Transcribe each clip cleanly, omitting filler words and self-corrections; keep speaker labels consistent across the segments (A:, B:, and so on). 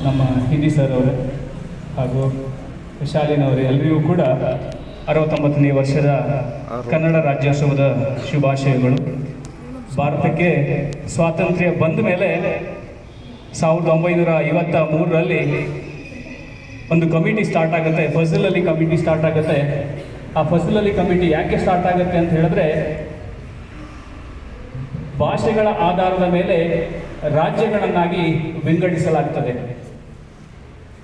A: ನಮ್ಮ ಹಿಂದಿ ಸರ್ ಅವರೇ ಹಾಗೂ ಶಾಲಿನವರೇ ಎಲ್ಲರಿಗೂ ಕೂಡ 69ನೇ ವರ್ಷದ ಕನ್ನಡ ರಾಜ್ಯೋತ್ಸವದ ಶುಭಾಶಯಗಳು. ಭಾರತಕ್ಕೆ ಸ್ವಾತಂತ್ರ್ಯ ಬಂದ ಮೇಲೆ 1953ರಲ್ಲಿ ಒಂದು ಕಮಿಟಿ ಸ್ಟಾರ್ಟ್ ಆಗುತ್ತೆ, ಫಜಲ್ ಅಲಿ ಕಮಿಟಿ ಸ್ಟಾರ್ಟ್ ಆಗುತ್ತೆ. ಆ ಫಜಲ್ ಅಲಿ ಕಮಿಟಿ ಯಾಕೆ ಸ್ಟಾರ್ಟ್ ಆಗುತ್ತೆ ಅಂತ ಹೇಳಿದ್ರೆ, ಭಾಷೆಗಳ ಆಧಾರದ ಮೇಲೆ ರಾಜ್ಯಗಳನ್ನಾಗಿ ವಿಂಗಡಿಸಲಾಗ್ತದೆ.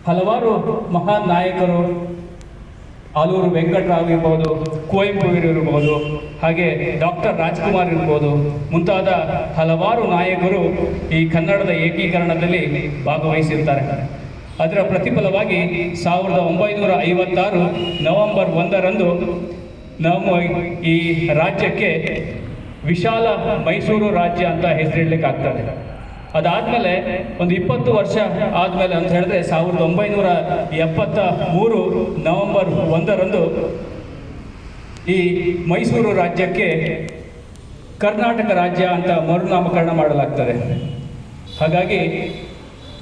A: ಹಲವಾರು ಮಹಾನ್ ನಾಯಕರು, ಆಲೂರು ವೆಂಕಟರಾವ್ ಇರ್ಬೋದು, ಕುವೆಂಪು ಇರ್ಬೋದು, ಹಾಗೆ ಡಾಕ್ಟರ್ ರಾಜ್ಕುಮಾರ್ ಇರ್ಬೋದು, ಮುಂತಾದ ಹಲವಾರು ನಾಯಕರು ಈ ಕನ್ನಡದ ಏಕೀಕರಣದಲ್ಲಿ ಭಾಗವಹಿಸಿರ್ತಾರೆ. ಅದರ ಪ್ರತಿಫಲವಾಗಿ 1956 ನವೆಂಬರ್ 1ರಂದು ನಮ್ಮ ಈ ರಾಜ್ಯಕ್ಕೆ ವಿಶಾಲ ಮೈಸೂರು ರಾಜ್ಯ ಅಂತ ಹೆಸರಿಡಲಿಕ್ಕಾಗ್ತದೆ. ಅದಾದಮೇಲೆ ಒಂದು 20 ವರ್ಷ ಆದಮೇಲೆ ಅಂತ ಹೇಳಿದ್ರೆ 1973 ನವೆಂಬರ್ 1ರಂದು ಈ ಮೈಸೂರು ರಾಜ್ಯಕ್ಕೆ ಕರ್ನಾಟಕ ರಾಜ್ಯ ಅಂತ ಮರುನಾಮಕರಣ ಮಾಡಲಾಗ್ತದೆ. ಹಾಗಾಗಿ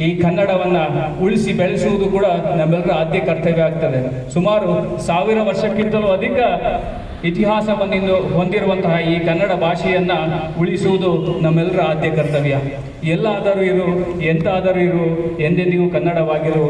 A: ಈ ಕನ್ನಡವನ್ನು ಉಳಿಸಿ ಬೆಳೆಸುವುದು ಕೂಡ ನಮ್ಮೆಲ್ಲರ ಆದ್ಯ ಕರ್ತವ್ಯ ಆಗ್ತದೆ. ಸುಮಾರು 1000 ವರ್ಷಕ್ಕಿಂತಲೂ ಅಧಿಕ ಇತಿಹಾಸವನ್ನು ಹೊಂದಿರುವಂತಹ ಈ ಕನ್ನಡ ಭಾಷೆಯನ್ನು ಉಳಿಸುವುದು ನಮ್ಮೆಲ್ಲರ ಆದ್ಯ ಕರ್ತವ್ಯ. ಎಲ್ಲಾದರೂ ಇರು, ಎಂತಾದರೂ ಇರು, ಎಂದೆಂದಿಗೂ ಕನ್ನಡವಾಗಿರು.